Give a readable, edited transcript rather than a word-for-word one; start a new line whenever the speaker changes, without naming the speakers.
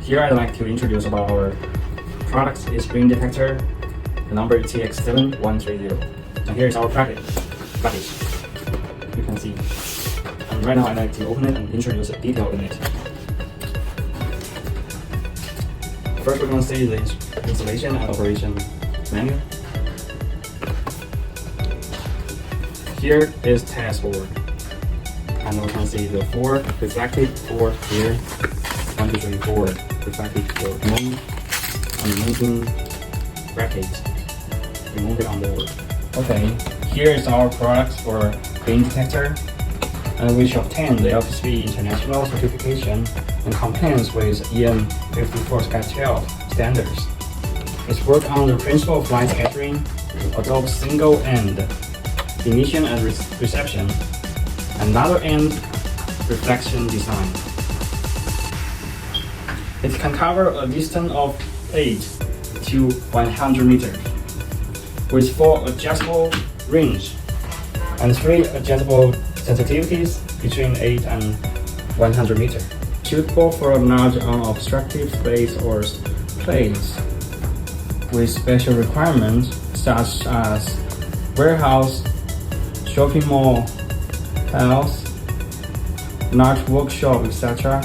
Here I'd like to introduce about our product is screen detector, the number TX7130. And here is our package. You can see. And right now I'd like to open it and introduce the detail in it. First we're going to see the installation and operation manual. Here is test board. And we can see the 4 reflective board here. 1, 2, 3, 4 reflective board moon and the mounting bracket. We move it on board. Okay, here is our product for beam detector, and which obtained the LPCB international certification and compliance with EN 54-12 standards. It's worked on the principle of light scattering, adopts single-end emission and reception, another end reflection design. It can cover a distance of 8 to 100 meters with 4 adjustable range and 3 adjustable sensitivities between 8 and 100 meters. Suitable for large unobstructed space or place with special requirements such as warehouse, shopping mall, house, large workshop, etc.